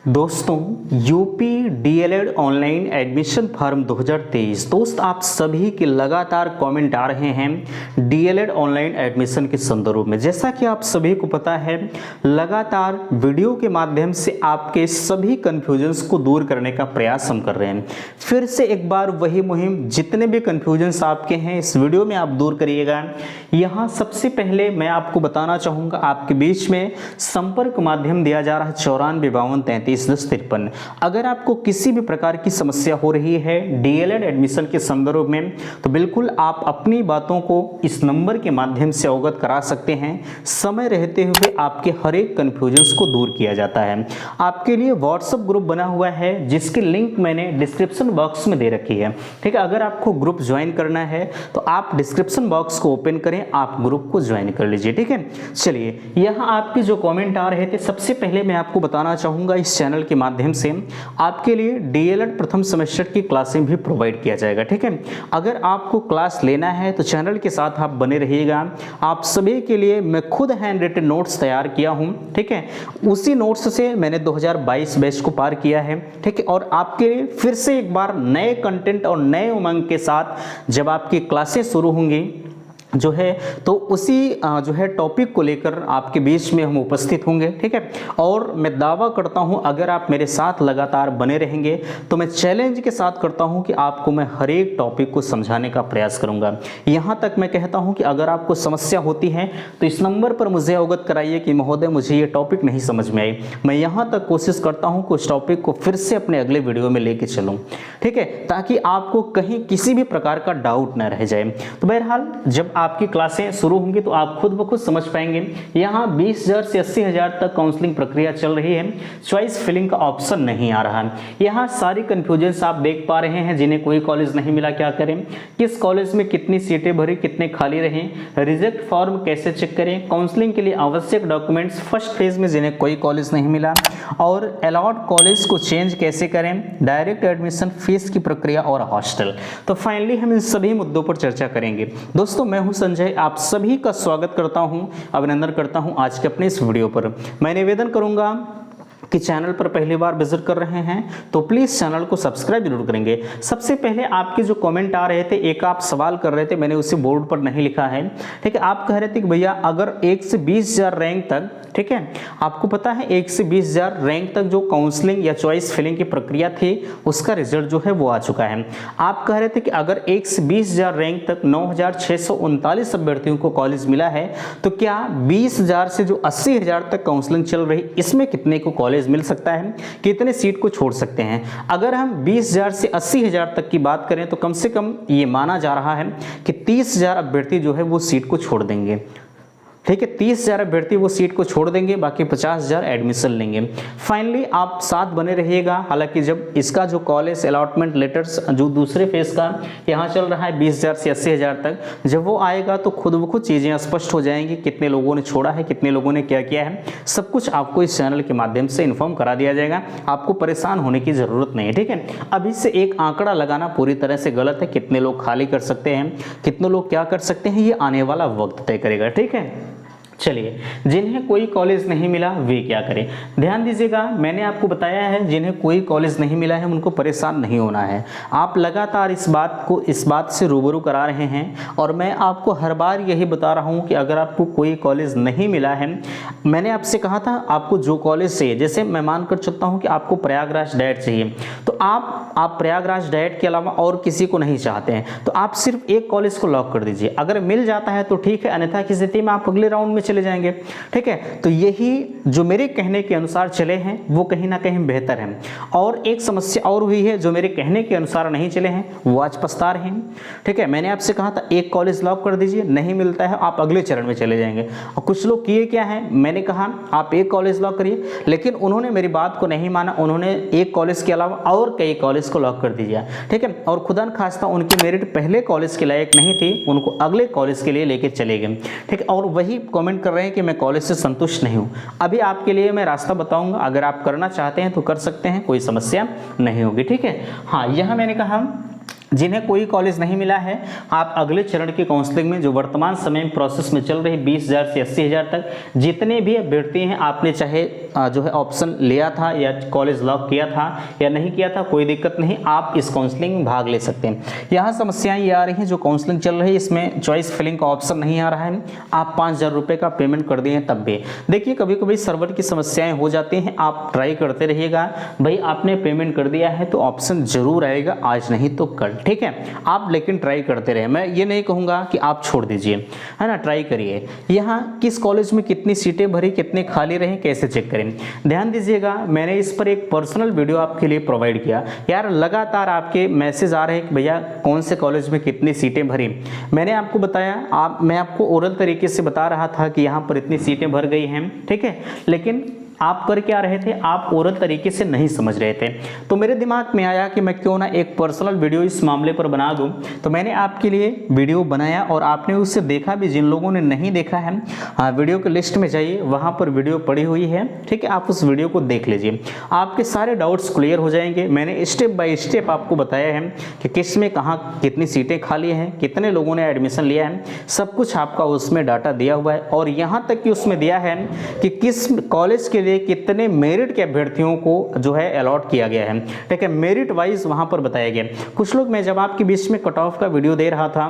दोस्तों UP DElEd online admission form 2023 दोस्त आप सभी के लगातार कमेंट आ रहे हैं डीएलएड ऑनलाइन एडमिशन के संदर्भ में। जैसा कि आप सभी को पता है लगातार वीडियो के माध्यम से आपके सभी कन्फ्यूजन्स को दूर करने का प्रयास हम कर रहे हैं। फिर से एक बार वही मुहिम, जितने भी कन्फ्यूजन्स आपके हैं इस वीडियो में आप दूर करिएगा। यहाँ सबसे पहले मैं आपको बताना चाहूँगा आपके बीच में संपर्क माध्यम दिया जा रहा है 9452331053। अगर आपको किसी भी प्रकार की समस्या हो रही है डीएलएड एडमिशन के संदर्भ में तो बिल्कुल आप अपनी बातों को इस नंबर के माध्यम से अवगत करा सकते हैं। समय रहते हुए आपके हर एक कन्फ्यूजन्स को दूर किया जाता है। आपके लिए व्हाट्सएप ग्रुप बना हुआ है जिसकी लिंक मैंने डिस्क्रिप्शन बॉक्स में दे रखी है। ठीक है, अगर आपको ग्रुप ज्वाइन करना है तो आप डिस्क्रिप्शन बॉक्स को ओपन करें, आप ग्रुप को ज्वाइन कर लीजिए। ठीक है, चलिए यहाँ आपके जो कमेंट आ रहे थे सबसे पहले मैं आपको बताना चाहूँगा इस चैनल के माध्यम से आपके लिए डीएलएड प्रथम सेमेस्टर की क्लासें भी प्रोवाइड किया जाएगा। ठीक है, अगर आपको क्लास लेना है तो चैनल के साथ आप बने रहिएगा। आप सभी के लिए मैं खुद हैंड रिटन नोट्स तैयार किया हूं। ठीक है, उसी नोट्स से मैंने 2022 बैच को पार किया है। ठीक है, और आपके लिए फिर से एक बार नए कंटेंट और नए उमंग के साथ जब आपकी क्लासें शुरू होंगी जो है तो उसी जो है टॉपिक को लेकर आपके बीच में हम उपस्थित होंगे। ठीक है, और मैं दावा करता हूं अगर आप मेरे साथ लगातार बने रहेंगे तो मैं चैलेंज के साथ करता हूं कि आपको मैं हर एक टॉपिक को समझाने का प्रयास करूंगा। यहां तक मैं कहता हूं कि अगर आपको समस्या होती है तो इस नंबर पर मुझे अवगत कराइए कि महोदय मुझे ये टॉपिक नहीं समझ में आई। मैं यहां तक कोशिश करता हूं कि उस टॉपिक को फिर से अपने अगले वीडियो में लेके चलूँ। ठीक है, ताकि आपको कहीं किसी भी प्रकार का डाउट न रह जाए। तो बहरहाल जब आपकी क्लासें शुरू होंगी तो आप खुद ब खुद समझ पाएंगे। यहाँ 20,000 से 80,000 तक काउंसलिंग प्रक्रिया चल रही है। चॉइस फिलिंग का ऑप्शन नहीं आ रहा है। यहाँ सारी कंफ्यूजन्स आप देख पा रहे हैं। जिन्हें कोई कॉलेज नहीं मिला क्या करें, किस कॉलेज में कितनी सीटें भरी, कितने खाली रहे, रिजेक्ट फॉर्म कैसे चेक करें, काउंसलिंग के लिए आवश्यक डॉक्यूमेंट्स फर्स्ट फेज में जिन्हें कोई कॉलेज नहीं मिला, और अलॉट कॉलेज को चेंज कैसे करें, डायरेक्ट एडमिशन, फीस की प्रक्रिया और हॉस्टल। तो फाइनली हम इन सभी मुद्दों पर चर्चा करेंगे। दोस्तों मैं हूं संजय, आप सभी का स्वागत करता हूं, अभिनंदन करता हूं आज के अपने इस वीडियो पर। मैं निवेदन करूंगा कि चैनल पर पहली बार विजिट कर रहे हैं तो प्लीज़ चैनल को सब्सक्राइब जरूर करेंगे। सबसे पहले आपके जो कमेंट आ रहे थे, एक आप सवाल कर रहे थे, मैंने उसे बोर्ड पर नहीं लिखा है। ठीक है, आप कह रहे थे कि भैया अगर 1 से 20,000 रैंक तक, ठीक है, आपको पता है 1 से 20,000 रैंक तक जो काउंसलिंग या चॉइस फिलिंग की प्रक्रिया थी उसका रिजल्ट जो है वो आ चुका है। आप कह रहे थे कि अगर 1 से 20,000 रैंक तक 9,639 अभ्यर्थियों को कॉलेज मिला है तो क्या 20,000 से जो 80,000 तक काउंसलिंग चल रही इसमें कितने को कॉलेज मिल सकता है, कितने सीट को छोड़ सकते हैं। अगर हम 20,000 से 80,000 तक की बात करें तो कम से कम ये माना जा रहा है कि 30,000 अभ्यर्थी जो है वो सीट को छोड़ देंगे। ठीक है, 30,000 अभ्यर्थी वो सीट को छोड़ देंगे, बाकी 50,000 एडमिशन लेंगे। फाइनली आप साथ बने रहिएगा। हालांकि जब इसका जो कॉलेज अलॉटमेंट लेटर्स जो दूसरे फेज का यहाँ चल रहा है 20,000 से 80,000 तक, जब वो आएगा तो खुद ब खुद चीज़ें स्पष्ट हो जाएंगी। कितने लोगों ने छोड़ा है, कितने लोगों ने क्या किया है, सब कुछ आपको इस चैनल के माध्यम से इन्फॉर्म करा दिया जाएगा। आपको परेशान होने की ज़रूरत नहीं है। ठीक है, अभी से एक आंकड़ा लगाना पूरी तरह से गलत है। कितने लोग खाली कर सकते हैं, कितने लोग क्या कर सकते हैं, ये आने वाला वक्त तय करेगा। ठीक है, चलिए जिन्हें कोई कॉलेज नहीं मिला वे क्या करें, ध्यान दीजिएगा। मैंने आपको बताया है जिन्हें कोई कॉलेज नहीं मिला है उनको परेशान नहीं होना है। आप लगातार इस बात से रूबरू करा रहे हैं और मैं आपको हर बार यही बता रहा हूं कि अगर आपको कोई कॉलेज नहीं मिला है, मैंने आपसे कहा था आपको जो कॉलेज चाहिए, जैसे मैं मान कर चलता हूँ कि आपको प्रयागराज डाइट चाहिए तो आप प्रयागराज डाइट के अलावा और किसी को नहीं चाहते हैं तो आप सिर्फ एक कॉलेज को लॉक कर दीजिए। अगर मिल जाता है तो ठीक है, अन्यथा की स्थिति में आप अगले राउंड में चले जाएंगे। ठीक है, तो यही जो मेरे कहने के अनुसार चले हैं वो कहीं ना कहीं बेहतर है। और एक समस्या और हुई है, जो मेरे कहने के अनुसार नहीं चले हैं वो आज पछता रहे हैं। ठीक है, मैंने आपसे कहा था एक कॉलेज लॉक कर दीजिए, नहीं मिलता है आप अगले चरण में चले जाएंगे। और कुछ लोग किए क्या है, मैंने कहा आप एक कॉलेज लॉक करिए, लेकिन उन्होंने मेरी बात को नहीं माना। उन्होंने एक कॉलेज के अलावा और कई कॉलेज को लॉक कर दिया। ठीक है, और खुदा न खास्ता उनकी मेरिट पहले कॉलेज के लायक नहीं थी, उनको अगले कॉलेज के लिए लेके चले गए। ठीक है, और वही कमेंट कर रहे हैं कि मैं कॉलेज से संतुष्ट नहीं हूं। अभी आपके लिए मैं रास्ता बताऊंगा, अगर आप करना चाहते हैं तो कर सकते हैं, कोई समस्या नहीं होगी। ठीक है, हाँ, यह मैंने कहा जिन्हें कोई कॉलेज नहीं मिला है, आप अगले चरण की काउंसलिंग में जो वर्तमान समय में प्रोसेस में चल रही 20,000 से 80,000 तक जितने भी अभ्यर्थी हैं, आपने चाहे जो है ऑप्शन लिया था या कॉलेज लॉक किया था या नहीं किया था, कोई दिक्कत नहीं, आप इस काउंसलिंग में भाग ले सकते हैं। यहाँ समस्याएं ये आ रही हैं, जो काउंसलिंग चल रही है इसमें चॉइस फिलिंग का ऑप्शन नहीं आ रहा है, आप 5,000 रुपये का पेमेंट कर दिए तब भी। देखिए कभी कभी सर्वर की समस्याएं हो जाती हैं, आप ट्राई करते रहिएगा। भाई आपने पेमेंट कर दिया है तो ऑप्शन जरूर आएगा, आज नहीं तो कल, ठीक है। आप लेकिन ट्राई करते रहे, मैं ये नहीं कहूँगा कि आप छोड़ दीजिए, है ना, ट्राई करिए। यहाँ किस कॉलेज में कितनी सीटें भरी, कितने खाली रहे, कैसे चेक करें, ध्यान दीजिएगा। मैंने इस पर एक पर्सनल वीडियो आपके लिए प्रोवाइड किया। यार लगातार आपके मैसेज आ रहे हैं कि भैया कौन से कॉलेज में कितनी सीटें भरी। मैंने आपको बताया, मैं आपको ओरल तरीके से बता रहा था कि यहाँ पर इतनी सीटें भर गई हैं, ठीक है, लेकिन आप कर क्या रहे थे, आप ओरल तरीके से नहीं समझ रहे थे। तो मेरे दिमाग में आया कि मैं क्यों ना एक पर्सनल वीडियो इस मामले पर बना दूं। तो मैंने आपके लिए वीडियो बनाया और आपने उससे देखा भी। जिन लोगों ने नहीं देखा है, वीडियो के लिस्ट में जाइए, वहां पर वीडियो पड़ी हुई है, ठीक है, आप उस वीडियो को देख लीजिए, आपके सारे डाउट्स क्लियर हो जाएंगे। मैंने स्टेप बाय स्टेप आपको बताया है कि किस में कहाँ कितनी सीटें खाली हैं, कितने लोगों ने एडमिशन लिया है, सब कुछ आपका उसमें डाटा दिया हुआ है। और यहाँ तक कि उसमें दिया है कि किस कॉलेज के लिए कितने मेरिट के अभ्यर्थियों को जो है अलॉट किया गया है, ठीक है, मेरिट वाइज वहां पर बताया गया। कुछ लोग, मैं जब आपके बीच में कट ऑफ का वीडियो दे रहा था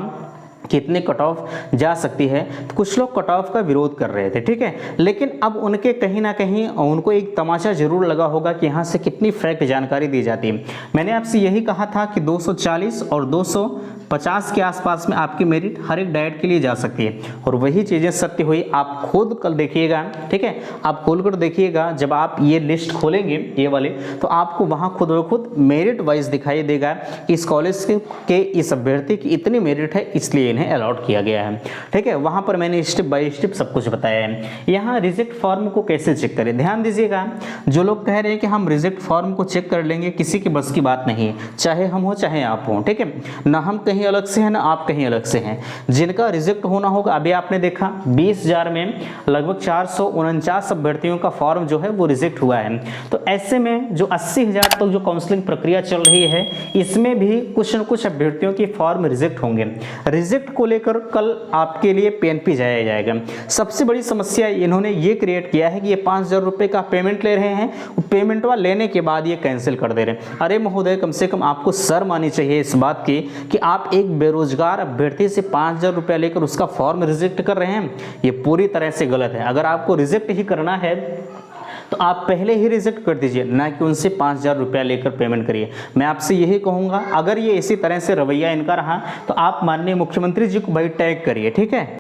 कितने कट ऑफ जा सकती है, तो कुछ लोग कट ऑफ का विरोध कर रहे थे, ठीक है, लेकिन अब उनके कहीं ना कहीं उनको एक तमाशा जरूर लगा होगा कि यहाँ से कितनी फैक्ट जानकारी दी जाती है। मैंने आपसे यही कहा था कि 240 और 250 के आसपास में आपकी मेरिट हर एक डाइट के लिए जा सकती है, और वही चीज़ें सत्य हुई। आप खुद कल देखिएगा, ठीक है, आप खोलकर देखिएगा, जब आप ये लिस्ट खोलेंगे ये वाले, तो आपको वहाँ खुद ब खुद मेरिट वाइज दिखाई देगा इस कॉलेज के इस अभ्यर्थी की इतनी मेरिट है, इसलिए इन्हें अलॉट किया गया है, ठीक है। वहाँ पर मैंने स्टेप बाय स्टेप सब कुछ बताया है। यहाँ रिजेक्ट फॉर्म को कैसे चेक करें, ध्यान दीजिएगा। जो लोग कह रहे हैं कि हम रिजेक्ट फॉर्म को चेक कर लेंगे, किसी की बस की बात नहीं है, चाहे हम हो चाहे आप हो, ठीक है ना, हम कहीं अलग से हैं ना आप कहीं अलग से हैं। जिनका रिजेक्ट होना होगा, अभी आपने देखा 20,000 में लगभग 449 अभ्यर्थियों का फॉर्म जो है वो रिजेक्ट हुआ है। तो ऐसे में जो 80,000 तक जो काउंसलिंग प्रक्रिया चल रही है, इसमें भी कुछ न कुछ अभ्यर्थियों के फॉर्म रिजेक्ट होंगे। रिजेक्ट को लेकर कल आपके लिए PNP जाया जाएगा। सबसे बड़ी समस्या इन्होंने ये क्रिएट किया है कि ये 5,000 रुपये का पेमेंट ले रहे हैं, पेमेंट वाला लेने के बाद ये कैंसिल कर दे रहे हैं। अरे महोदय, कम से कम आपको शर्म आनी चाहिए इस बात की कि आप एक बेरोजगार अभ्यर्थी से 5,000 रुपया लेकर उसका फॉर्म रिजेक्ट कर रहे हैं। ये पूरी तरह से गलत है। अगर आपको रिजेक्ट ही करना है तो आप पहले ही रिजेक्ट कर दीजिए, ना कि उनसे 5,000 रुपया लेकर पेमेंट करिए। मैं आपसे यही कहूँगा, अगर ये इसी तरह से रवैया इनका रहा तो आप माननीय मुख्यमंत्री जी को भाई टैग करिए, ठीक है,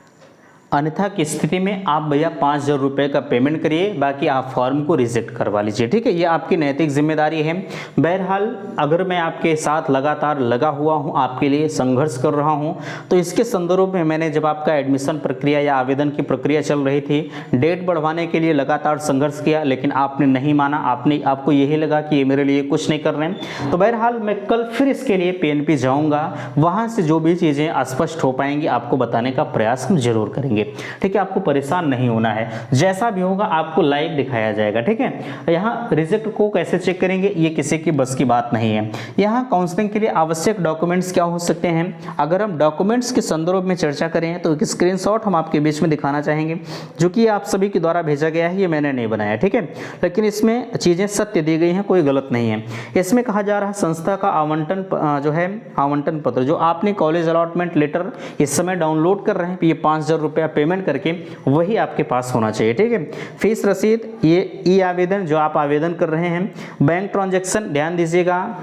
अन्यथा की स्थिति में आप भैया 5,000 रुपये का पेमेंट करिए, बाकी आप फॉर्म को रिजेक्ट करवा लीजिए, ठीक है, ये आपकी नैतिक जिम्मेदारी है। बहरहाल अगर मैं आपके साथ लगातार लगा हुआ हूँ, आपके लिए संघर्ष कर रहा हूँ, तो इसके संदर्भ में मैंने जब आपका एडमिशन प्रक्रिया या आवेदन की प्रक्रिया चल रही थी, डेट बढ़वाने के लिए लगातार संघर्ष किया, लेकिन आपने नहीं माना, आपको यही लगा कि ये मेरे लिए कुछ नहीं कर रहे हैं। तो बहरहाल मैं कल फिर इसके लिए PNP जाऊँगा, वहाँ से जो भी चीज़ें स्पष्ट हो पाएंगी आपको बताने का प्रयास हम जरूर करेंगे, ठीक है। आपको परेशान नहीं होना है, जैसा भी होगा आपको लाइव दिखाया जाएगा, ठीक है। यहाँ रिजेक्ट को कैसे चेक करेंगे, ये किसी की बस की बात नहीं है। यहाँ काउंसलिंग के लिए आवश्यक डॉक्यूमेंट्स क्या हो सकते हैं, अगर हम डॉक्यूमेंट्स के संदर्भ में चर्चा करें तो एक स्क्रीनशॉट हम आपके बीच में दिखाना चाहेंगे, जो कि आप सभी के द्वारा भेजा गया है, ये मैंने नहीं बनाया, ठीक है, लेकिन इसमें चीज़ें सत्य दी गई हैं, कोई गलत नहीं है। इसमें कहा जा रहा है संस्था का आवंटन जो है आवंटन पत्र, जो आपने कॉलेज अलॉटमेंट लेटर इस समय डाउनलोड कर रहे हैं, ये 5,000 रुपया पेमेंट करके वही आपके पास होना चाहिए, ठीक है। फीस रसीद, ये ई आवेदन जो आप आवेदन कर रहे हैं, बैंक ट्रांजैक्शन, ध्यान दीजिएगा,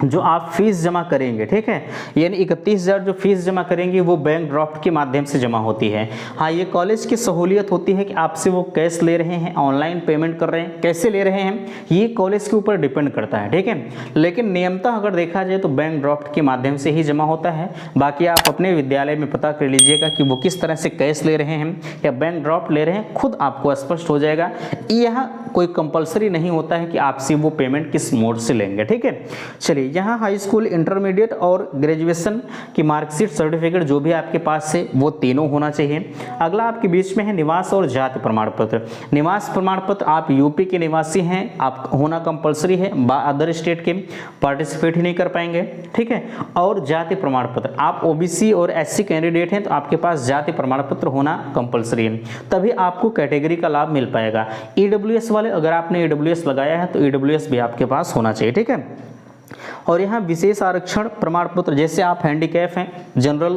जो आप फीस जमा करेंगे, ठीक है, यानी 31,000 जो फीस जमा करेंगे वो बैंक ड्राफ्ट के माध्यम से जमा होती है। हाँ, ये कॉलेज की सहूलियत होती है कि आपसे वो कैश ले रहे हैं, ऑनलाइन पेमेंट कर रहे हैं, कैसे ले रहे हैं, ये कॉलेज के ऊपर डिपेंड करता है, ठीक है, लेकिन नियमतः अगर देखा जाए तो बैंक ड्राफ्ट के माध्यम से ही जमा होता है। बाकी आप अपने विद्यालय में पता कर लीजिएगा कि वो किस तरह से कैश ले रहे हैं या बैंक ड्राफ्ट ले रहे हैं, खुद आपको स्पष्ट हो जाएगा। यह कोई कंपलसरी नहीं होता है कि आपसे वो पेमेंट किस मोड से लेंगे, ठीक है। चलिए यहाँ हाई स्कूल, इंटरमीडिएट और ग्रेजुएशन की मार्कशीट, सर्टिफिकेट जो भी आपके पास है वो तीनों होना चाहिए। अगला आपके बीच में है निवास और जाति प्रमाण पत्र। निवास प्रमाण पत्र, आप यूपी के निवासी हैं, आप होना कंपलसरी है, अदर स्टेट के पार्टिसिपेट ही नहीं कर पाएंगे, ठीक है। और जाति प्रमाण पत्र, आप ओबीसी और एससी कैंडिडेट हैं तो आपके पास जाति प्रमाण पत्र होना कंपलसरी है, तभी आपको कैटेगरी का लाभ मिल पाएगा। ईडब्ल्यूएस वाले, अगर आपने ईडब्ल्यूएस लगाया है तो ईडब्ल्यूएस भी आपके पास होना चाहिए, ठीक है। और यहाँ विशेष आरक्षण प्रमाण पत्र, जैसे आप हैंडीकैप हैं, जनरल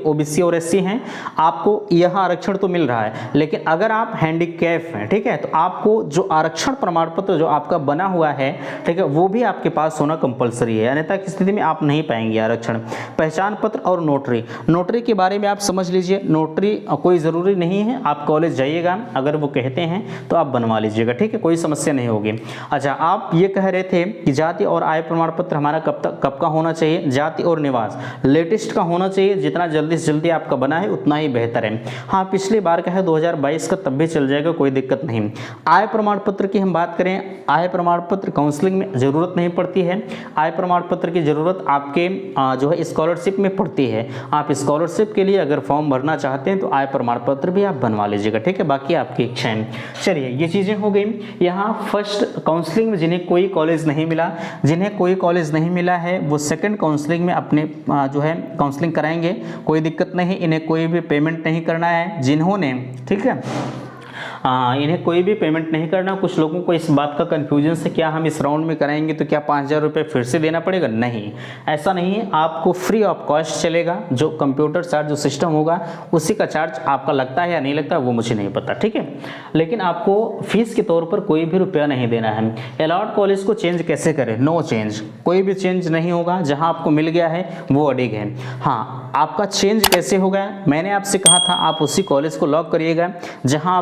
ओबीसी और एससी हैं, आपको यह आरक्षण तो मिल रहा है, लेकिन अगर आप हैंडीकैप हैं, ठीक है, तो आपको जो आरक्षण प्रमाण पत्र जो आपका बना हुआ है, ठीक है, वो भी आपके पास होना कंपलसरी है, अन्यथा की स्थिति में आप नहीं पाएंगे आरक्षण। पहचान पत्र और नोटरी, नोटरी के बारे में आप समझ लीजिए, नोटरी कोई ज़रूरी नहीं है, आप कॉलेज जाइएगा, अगर वो कहते हैं तो आप बनवा लीजिएगा, ठीक है, कोई समस्या नहीं होगी। अच्छा, आप ये कह रहे थे कि जाति और आय प्रमाण पत्र हमारा कब का होना चाहिए? जाति और निवास लेटेस्ट का होना चाहिए, जितना जल्दी से जल्दी आपका बना है उतना ही बेहतर है। हाँ, पिछली बार का है 2022 का, तब भी चल जाएगा, कोई दिक्कत नहीं। आय प्रमाण पत्र की हम बात करें, आय प्रमाण पत्र काउंसलिंग में ज़रूरत नहीं पड़ती है। आय प्रमाण पत्र की ज़रूरत आपके जो है स्कॉलरशिप में पड़ती है। आप स्कॉलरशिप के लिए अगर फॉर्म भरना चाहते हैं तो आय प्रमाण पत्र भी आप बनवा लीजिएगा, ठीक है, बाकी आपकी इच्छा है। चलिए, ये चीज़ें हो गई। यहाँ फर्स्ट काउंसलिंग में जिन्हें कोई कॉलेज नहीं मिला, जिन्हें कोई कॉलेज नहीं मिला है, वो सेकंड काउंसलिंग में अपने जो है काउंसलिंग कराएंगे, कोई दिक्कत नहीं, इन्हें कोई भी पेमेंट नहीं करना है। जिन्होंने, ठीक है, इन्हें कोई भी पेमेंट नहीं करना। कुछ लोगों को इस बात का कन्फ्यूजन से, क्या हम इस राउंड में कराएंगे तो क्या 5,000 रुपये फिर से देना पड़ेगा? नहीं, ऐसा नहीं है, आपको फ्री ऑफ कॉस्ट चलेगा। जो कंप्यूटर चार्ज, जो सिस्टम होगा, उसी का चार्ज आपका लगता है या नहीं लगता वो मुझे नहीं पता, ठीक है, लेकिन आपको फीस के तौर पर कोई भी रुपया नहीं देना है। अलॉट कॉलेज को चेंज कैसे करें? नो चेंज, कोई भी चेंज नहीं होगा, जहाँ आपको मिल गया है वो अडिग है। हाँ, आपका चेंज कैसे होगा? मैंने आपसे कहा था आप उसी कॉलेज को लॉक करिएगा जहाँ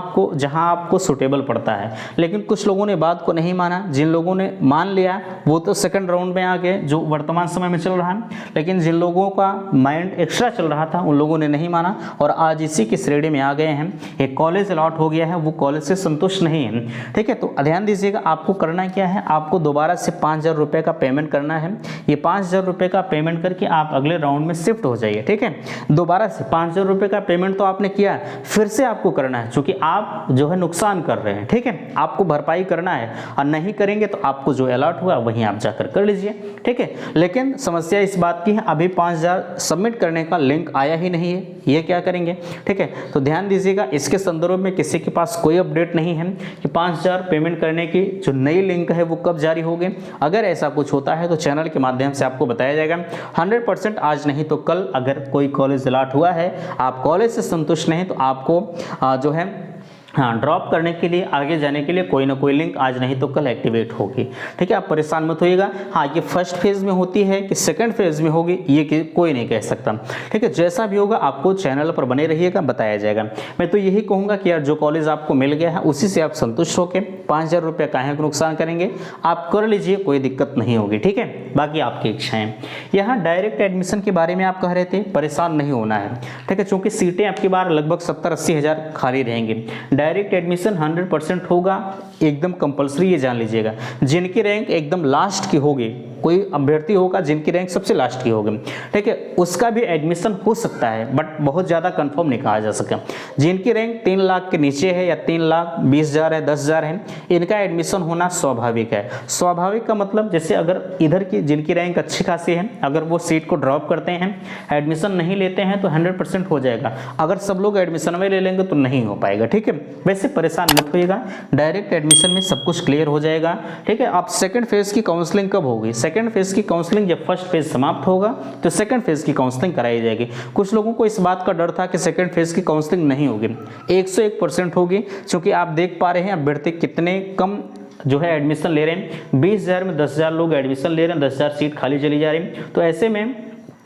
आपको सुटेबल पड़ता है, लेकिन कुछ लोगों ने बात को नहीं माना। जिन लोगों ने मान लिया वो तो सेकंड राउंड में आ गए, जो वर्तमान समय में चल रहा है, लेकिन जिन लोगों का माइंड एक्स्ट्रा चल रहा था उन लोगों ने नहीं माना और आज इसी की श्रेणी में आ गए हैं। एक कॉलेज अलॉट हो गया है, वो कॉलेज से संतुष्ट नहीं है, ठीक है। तो ध्यान दीजिएगा, आपको करना क्या है, आपको दोबारा से 5,000 रुपये का पेमेंट करना है। ये 5,000 रुपये का पेमेंट करके आप अगले राउंड में शिफ्ट हो जाइए, ठीक है। दोबारा से 5,000 रुपये का पेमेंट तो आपने किया, फिर से आपको करना है, क्योंकि आप जो है नुकसान कर रहे हैं, ठीक है, आपको भरपाई करना है, और नहीं करेंगे तो आपको जो अलॉट हुआ वहीं आप जाकर कर लीजिए, ठीक है। लेकिन समस्या इस बात की है, अभी 5,000 सबमिट करने का लिंक आया ही नहीं है, ये क्या करेंगे, ठीक है। तो ध्यान दीजिएगा, इसके संदर्भ में किसी के पास कोई अपडेट नहीं है कि 5,000 पेमेंट करने की जो नई लिंक है वो कब जारी होगी। अगर ऐसा कुछ होता है तो चैनल के माध्यम से आपको बताया जाएगा। 100% आज नहीं तो कल, अगर कोई कॉलेज अलॉट हुआ है, आप कॉलेज से संतुष्ट नहीं, तो आपको जो है ड्रॉप करने के लिए, आगे जाने के लिए कोई ना कोई लिंक आज नहीं तो कल एक्टिवेट होगी, ठीक है। आप परेशान मत होइएगा। हाँ, ये फर्स्ट फेज में होती है कि सेकंड फेज में होगी, ये कोई नहीं कह सकता, ठीक है। जैसा भी होगा आपको चैनल पर बने रहिएगा, बताया जाएगा। मैं तो यही कहूँगा कि यार जो कॉलेज आपको मिल गया है उसी से आप संतुष्ट होकर 5,000 रुपये काहे को नुकसान करेंगे, आप कर लीजिए, कोई दिक्कत नहीं होगी, ठीक है, बाकी आपकी इच्छाएं। यहाँ डायरेक्ट एडमिशन के बारे में आप कह रहे थे, परेशान नहीं होना है, ठीक है, चूँकि सीटें आपकी बार लगभग 70-80 हज़ार खाली रहेंगी। डायरेक्ट एडमिशन 100% होगा, एकदम कंपलसरी, ये जान लीजिएगा। जिनकी रैंक एकदम लास्ट की होगी, कोई अभ्यर्थी होगा जिनकी रैंक सबसे लास्ट की होगी, ठीक है, उसका भी एडमिशन हो सकता है, बट बहुत ज़्यादा कंफर्म नहीं कहा जा सके। जिनकी रैंक 3 लाख के नीचे है या 3,20,000 है, 10,000 है, इनका एडमिशन होना स्वाभाविक है। स्वाभाविक का मतलब, जैसे अगर इधर की जिनकी रैंक अच्छी खासी है, अगर वो सीट को ड्रॉप करते हैं, एडमिशन नहीं लेते हैं, तो 100% हो जाएगा। अगर सब लोग एडमिशन में ले लेंगे तो नहीं हो पाएगा, ठीक है। वैसे परेशान मत होइएगा, डायरेक्ट एडमिशन में सब कुछ क्लियर हो जाएगा, ठीक है। आप सेकंड फेज की काउंसलिंग कब होगी? सेकंड फेज की काउंसलिंग जब फर्स्ट फेज समाप्त होगा तो सेकंड फेज की काउंसलिंग कराई जाएगी। कुछ लोगों को इस बात का डर था कि सेकंड फेज की काउंसलिंग नहीं होगी, 101% होगी, क्योंकि आप देख पा रहे हैं अभ्यर्थी कितने कम जो है एडमिशन ले रहे हैं। 20,000 में 10,000 लोग एडमिशन ले रहे हैं, 10,000 सीट खाली चली जा रही है। तो ऐसे में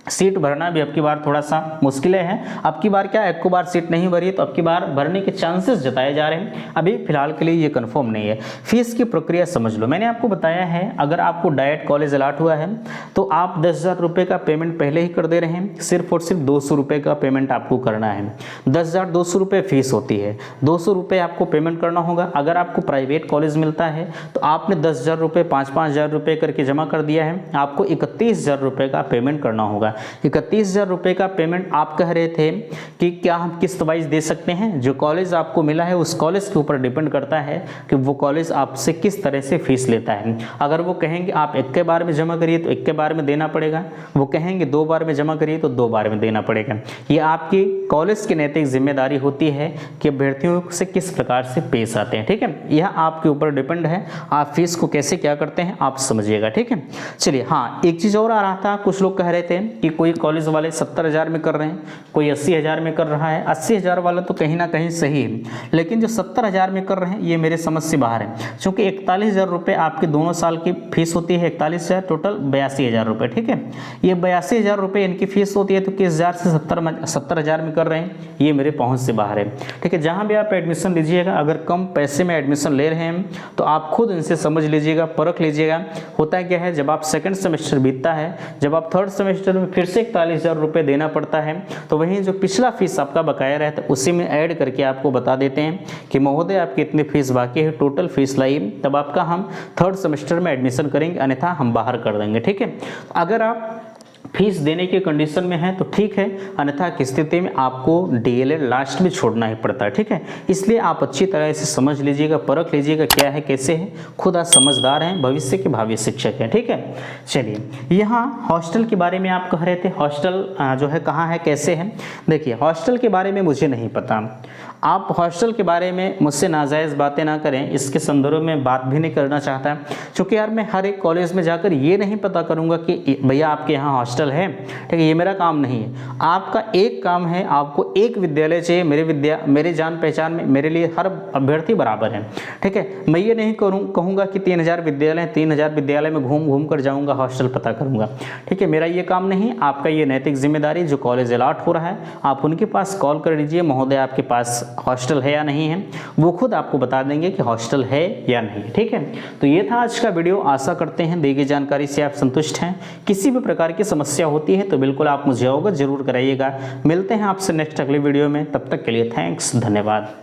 सीट भरना भी अब की बार थोड़ा सा मुश्किल है। अब की बार क्या एक को बार सीट नहीं भरी तो अब की बार भरने के चांसेस जताए जा रहे हैं। अभी फिलहाल के लिए ये कंफर्म नहीं है। फीस की प्रक्रिया समझ लो, मैंने आपको बताया है अगर आपको डाइट कॉलेज अलॉट हुआ है तो आप 10,000 रुपये का पेमेंट पहले ही कर दे रहे हैं। सिर्फ और सिर्फ 200 रुपये का पेमेंट आपको करना है। 10,200 रुपये फीस होती है, 200 रुपये आपको पेमेंट करना होगा। अगर आपको प्राइवेट कॉलेज मिलता है तो आपने 10,000 रुपये 5-5 हज़ार रुपये करके जमा कर दिया है, आपको 31,000 रुपये का पेमेंट करना होगा। 31,000 रुपये का पेमेंट आप कह रहे थे कि क्या हम किस्त वाइज दे सकते हैं। जो कॉलेज आपको मिला है उस कॉलेज के ऊपर डिपेंड करता है कि वो कॉलेज आपसे किस तरह से फीस लेता है। अगर वो कहेंगे आप एक के बार में जमा करिए तो एक के बार में देना पड़ेगा, वो कहेंगे 2 बार में जमा करिए तो 2 बार में देना पड़ेगा। ये आपकी कॉलेज की नैतिक जिम्मेदारी होती है कि अभ्यर्थियों से किस प्रकार से पेश आते हैं। ठीक है, यह आपके ऊपर डिपेंड है, आप फीस को कैसे क्या करते हैं आप समझिएगा। ठीक है, चलिए हाँ एक चीज़ और आ रहा था, कुछ लोग कह रहे थे कि कोई कॉलेज वाले 70,000 में कर रहे हैं, कोई 80,000 में कर रहा है। 80,000 वाला तो कहीं ना कहीं सही है, लेकिन जो 70,000 में कर रहे हैं ये मेरे समझ से बाहर है, क्योंकि 41,000 रुपये आपके दोनों साल की फीस होती है। 41,000 टोटल 82,000 रुपये। ठीक है, ये 82,000 रुपये इनकी फीस होती है, तो किस 1000 से 70,000 में कर रहे हैं, ये मेरे पहुँच से बाहर है। ठीक है, जहाँ भी आप एडमिशन लीजिएगा अगर कम पैसे में एडमिशन ले रहे हैं तो आप खुद इनसे समझ लीजिएगा, परख लीजिएगा। होता क्या है जब आप सेकेंड सेमेस्टर बीतता है, जब आप थर्ड सेमेस्टर में फिर से 41,000 रुपये देना पड़ता है, तो वहीं जो पिछला फीस आपका बकाया रहता है उसी में ऐड करके आपको बता देते हैं कि महोदय आपकी इतनी फीस बाकी है, टोटल फीस लाइए, तब आपका हम थर्ड सेमेस्टर में एडमिशन करेंगे, अन्यथा हम बाहर कर देंगे। ठीक है, अगर आप फीस देने के कंडीशन में है तो ठीक है, अन्यथा की स्थिति में आपको डीएलएड लास्ट में छोड़ना ही पड़ता है। ठीक है, इसलिए आप अच्छी तरह से समझ लीजिएगा, परख लीजिएगा क्या है कैसे है, खुद आप समझदार हैं, भविष्य के भावी शिक्षक हैं। ठीक है, चलिए यहाँ हॉस्टल के बारे में आप कह रहे थे, हॉस्टल जो है कहाँ है कैसे है। देखिए हॉस्टल के बारे में मुझे नहीं पता, आप हॉस्टल के बारे में मुझसे नाजायज़ बातें ना करें, इसके संदर्भ में बात भी नहीं करना चाहता, क्योंकि यार मैं हर एक कॉलेज में जाकर ये नहीं पता करूँगा कि भैया आपके यहाँ हॉस्टल है। ठीक है, ये मेरा काम नहीं है। आपका एक काम है, आपको एक विद्यालय चाहिए। मेरे जान पहचान में मेरे लिए हर अभ्यर्थी बराबर है। ठीक है, मैं ये नहीं कहूँगा कि 3,000 विद्यालय 3,000 विद्यालय में घूम कर जाऊँगा हॉस्टल पता करूँगा। ठीक है, मेरा ये काम नहीं। आपका ये नैतिक जिम्मेदारी, जो कॉलेज अलॉट हो रहा है आप उनके पास कॉल कर लीजिए, महोदय आपके पास हॉस्टल है या नहीं है, वो खुद आपको बता देंगे कि हॉस्टल है या नहीं। ठीक है, तो ये था आज का वीडियो। आशा करते हैं दी गई जानकारी से आप संतुष्ट हैं। किसी भी प्रकार की समस्या होती है तो बिल्कुल आप मुझे अवगत जरूर कराइएगा। मिलते हैं आपसे नेक्स्ट अगले वीडियो में, तब तक के लिए थैंक्स, धन्यवाद।